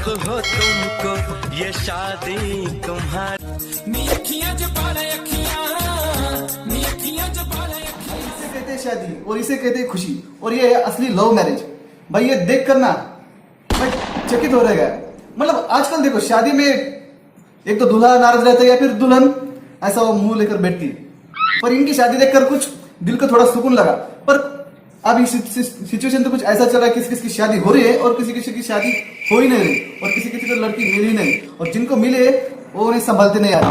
हो तुमको ये शादी तुम्हारी। इसे कहते हैं शादी और इसे कहते हैं खुशी और ये है असली लव मैरिज। भाई ये देख कर ना भाई चकित हो रहेगा। मतलब आजकल देखो शादी में एक तो दूल्हा नाराज रहता है या फिर दुल्हन ऐसा वो मुंह लेकर बैठती है। पर इनकी शादी देखकर कुछ दिल को थोड़ा सुकून लगा। पर अब इस सिचुएशन तो कुछ ऐसा चल रहा है किसी किसी की शादी हो रही है और किसी किसी की शादी हो ही नहीं रही और किसी किसी को लड़की मिल ही नहीं और जिनको मिले वो उन्हें संभालते नहीं आ रहे।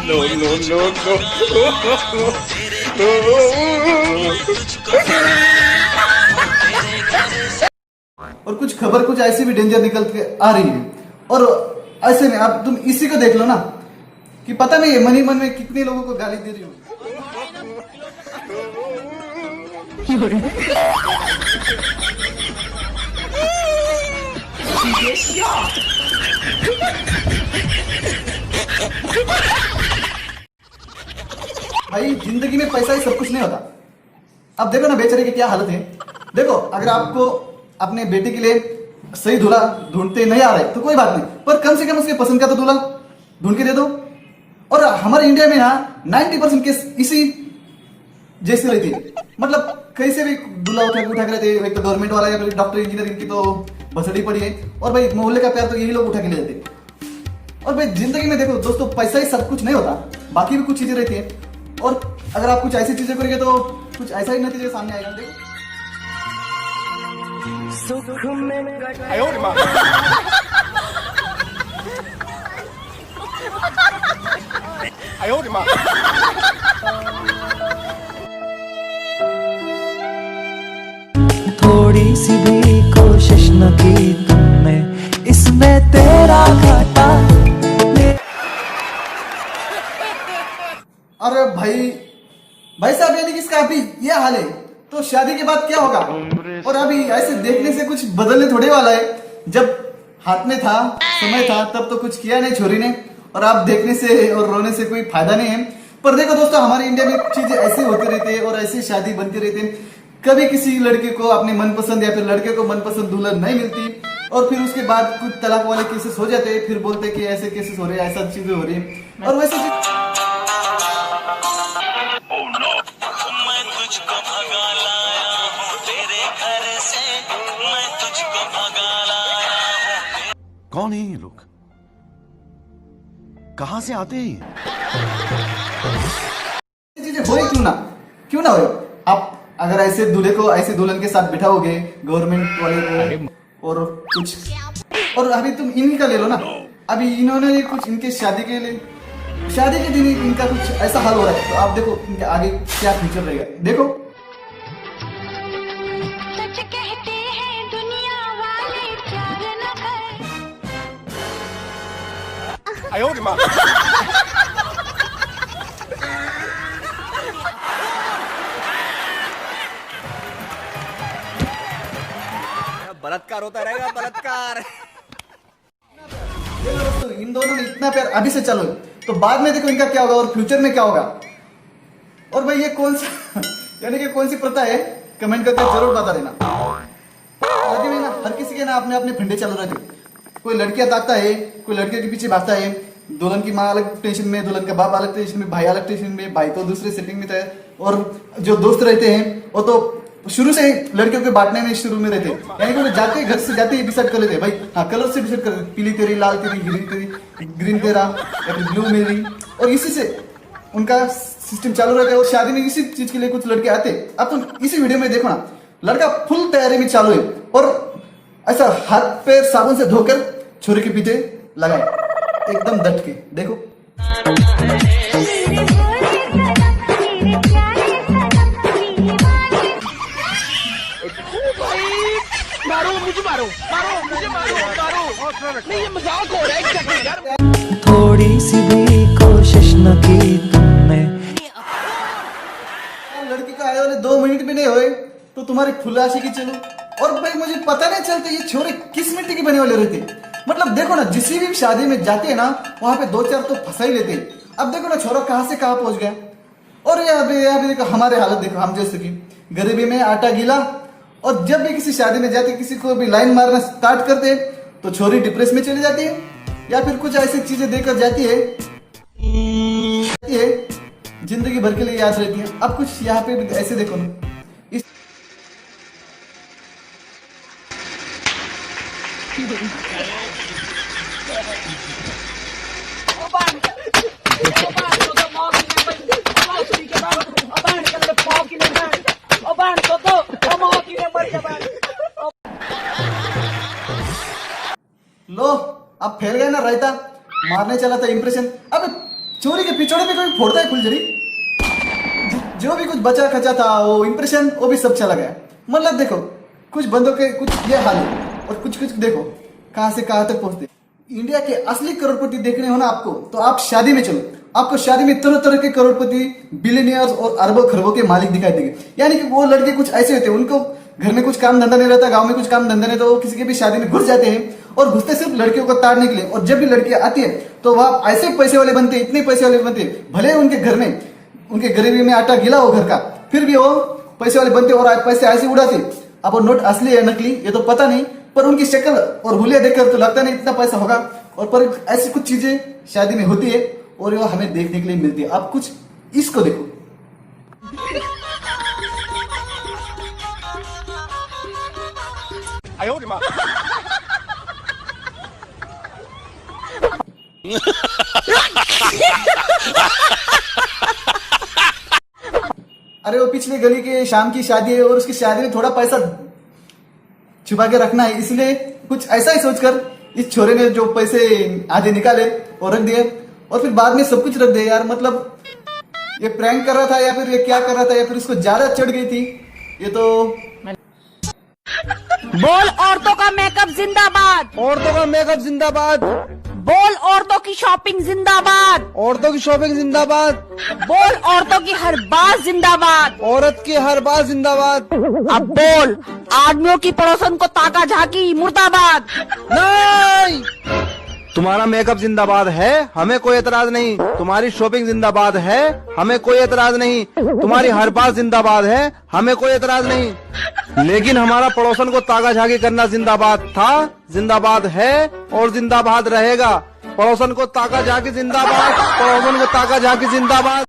नो नो नो और कुछ खबर कुछ ऐसी भी डेंजर निकल के आ रही है और ऐसे में अब तुम इसी को देख लो ना कि पता नहीं है मन ही मन में कितने लोगों को गाली दे रही हो। भाई जिंदगी में पैसा ही सब कुछ नहीं होता। अब देखो ना बेचारे की क्या हालत है। देखो अगर आपको अपने बेटे के लिए सही दूल्हा ढूंढते नहीं आ रहे तो कोई बात नहीं, पर कम से कम उसके पसंद का तो दूल्हा ढूंढ के दे दो। और हमारे इंडिया में ना 90% केस इसी जैसे रहती है। मतलब कैसे भी दूल्हा उठा के रहते हैं, एक तो गवर्नमेंट वाला या फिर डॉक्टर इंजीनियर इनकी तो बसड़ी पड़ी है और भाई मोहल्ले का प्यार तो यही लोग उठा के ले जाते हैं। और भाई जिंदगी में देखो दोस्तों पैसा ही सब कुछ नहीं होता, बाकी भी कुछ चीजें रहती है और अगर आप कुछ ऐसी चीजें करेंगे तो कुछ ऐसा ही नतीजा सामने आएगा। देखो सुख में थोड़ी सी भी कोशिश न की तुमने इसमें तेरा घाटा। अरे भाई साहब यानी कि इसका अभी ये हाल है तो शादी के बाद क्या होगा। और अभी ऐसे देखने से कुछ बदलने थोड़े वाला है। जब हाथ में था समय था तब तो कुछ किया नहीं छोरी ने और आप देखने से और रोने से कोई फायदा नहीं है। पर देखो दोस्तों हमारे इंडिया में चीजें ऐसी होती रहती है और ऐसी शादी बनती रहती है। कभी किसी लड़के को अपने मनपसंद या फिर लड़के को मनपसंद दुल्हन नहीं मिलती और फिर उसके बाद कुछ तलाक वाले केसेस हो जाते हैं। फिर बोलते हैं कि ऐसे केसेस हो रहे हैं, ऐसा चीजें हो रही है और वैसे मैं तुझको भगा लाया हूँ तेरे घर से, मैं तुझको भगा लाया हूँ। कौन है ये लोग, कहां से आते हैं? चीजें हो ही क्यों ना हो। आप अगर ऐसे दूल्हे को ऐसे दुल्हन के साथ बिठाओगे गवर्नमेंट वाले को और कुछ और अभी तुम इन्हीं का ले लो ना। अभी इन्होंने कुछ इनके शादी के दिन इनका कुछ ऐसा हाल हो रहा है तो आप देखो इनके आगे क्या फ्यूचर रहेगा। देखो सच कहते हैं दुनिया वाले प्यार न बलात्कार होता रहेगा, बलात्कार। दोस्तों इन दोनों में इतना प्यार अभी से चलो तो बाद में देखो इनका क्या होगा और फ्यूचर में क्या होगा। और भाई ये कौन सा यानी कि कौन सी प्रथा है कमेंट करके जरूर बता देना। शादी में ना हर किसी के ना अपने अपने फंडे चल रहे थे। कोई लड़कियां ताकता है, कोई लड़के के पीछे भागता है। दुल्हन की माँ अलग टेंशन में, दुल्हन का बाप अलग टेंशन में, भाई अलग टेंशन में, भाई तो दूसरे सेटिंग में था। और जो दोस्त रहते हैं वो तो शुरू से ही लड़कियों के बांटने में शुरू में रहते हैं। यानी कि वो जाते घर से जाते ही डिसाइड कर लेते हैं भाई हाँ कलर से डिसाइड कर लेते, पीली तेरी, लाल तेरी, ग्रीन तेरा या फिर ब्लू मेरी। और इसी से उनका सिस्टम चालू रहता है और शादी में इसी चीज के लिए कुछ लड़के आते हैं। अब तुम इसी वीडियो में देखो ना लड़का फुल तैयारी में चालू है और ऐसा हाथ पैर साबुन से धोकर छोरे के पीछे लगाए एकदम डट के। देखो थोड़ी सी भी कोशिश न की तुमने। लड़की का आए वाले 2 मिनट भी नहीं हुए तो तुम्हारी फुलाशी की चलो। और भाई मुझे पता नहीं चलता ये छोरे किस मिट्टी के बने वाले रहते। मतलब देखो ना जिस भी शादी में जाते हैं ना वहां पे 2-4 तो फंसा ही लेते हैं। अब देखो ना छोरा कहां से कहां पहुंच गया। और ये अभी देखो हमारे हालत देखो, हम जैसे कि गरीबी में आटा गीला। और जब भी किसी शादी में जाते, किसी को भी लाइन मारना स्टार्ट करते, तो छोरी डिप्रेस में चली जाती है या फिर कुछ ऐसी चीजें देकर जाती है जिंदगी भर के लिए याद रहती है। अब कुछ यहाँ पे भी ऐसे देखो ना, इस लो अब फैल गया ना रायता, मारने चला था इंप्रेशन। अब चोरी के पिछोड़े में कोई फोड़ता है फुलझड़ी। जो भी कुछ बचा खचा था वो इंप्रेशन, वो भी सब चला गया। मतलब देखो कुछ बंदों के कुछ ये हाल है और कुछ कुछ देखो कहां से कहां तक पहुंचते। इंडिया के असली करोड़पति देखने हो ना आपको, तो आप शादी में चलो, आपको शादी में तरह तरह के करोड़पति, बिलियनियर्स और अरबों खरबों के मालिक दिखाई देंगे। यानी कि वो लड़के कुछ ऐसे होते हैं, उनको घर में कुछ काम धंधा नहीं रहता, गांव में कुछ काम धंधा नहीं, तो वो किसी की भी शादी में घुस जाते हैं और घुसते सिर्फ लड़कियों को ताड़ने के लिए। और जब भी लड़कियां आती है तो वह ऐसे पैसे वाले बनते हैं, इतने पैसे वाले बनते हैं, भले उनके घर में उनके गरीबी में आटा गीला हो घर का, फिर भी वो पैसे वाले बनते और पैसे ऐसे उड़ाते। अब वो नोट असली है नकली ये तो पता नहीं, पर उनकी शक्ल और हुलिया देखकर तो लगता नहीं इतना पैसा होगा। और पर ऐसी कुछ चीजें शादी में होती है और वो हमें देखने के लिए मिलती है। आप कुछ इसको देखो, अरे वो पिछले गली के शाम की शादी है और उसकी शादी में थोड़ा पैसा छुपा के रखना है, इसलिए कुछ ऐसा ही सोचकर इस छोरे ने जो पैसे आधे निकाले और रख दिए और फिर बाद में सब कुछ रख दिया। यार मतलब ये प्रैंक कर रहा था या फिर ये क्या कर रहा था या फिर उसको ज्यादा चढ़ गई थी ये तो। बोल औरतों का मेकअप जिंदाबाद, औरतों का मेकअप जिंदाबाद, बोल औरतों की शॉपिंग जिंदाबाद, औरतों की शॉपिंग जिंदाबाद, बोल औरतों की हर बात जिंदाबाद, औरत की हर बात जिंदाबाद। अब बोल आदमियों की पड़ोसन को ताका झाकी मुर्दाबाद। नहीं, तुम्हारा मेकअप जिंदाबाद है, हमें कोई एतराज नहीं। तुम्हारी शॉपिंग जिंदाबाद है, हमें कोई एतराज नहीं। तुम्हारी हर बात जिंदाबाद है, हमें कोई एतराज नहीं। लेकिन हमारा पड़ोसन को ताका झाकी करना जिंदाबाद था, जिंदाबाद है और जिंदाबाद रहेगा। पड़ोसन को ताका झाकी जिंदाबाद, पड़ोसन को ताका झाकी जिंदाबाद।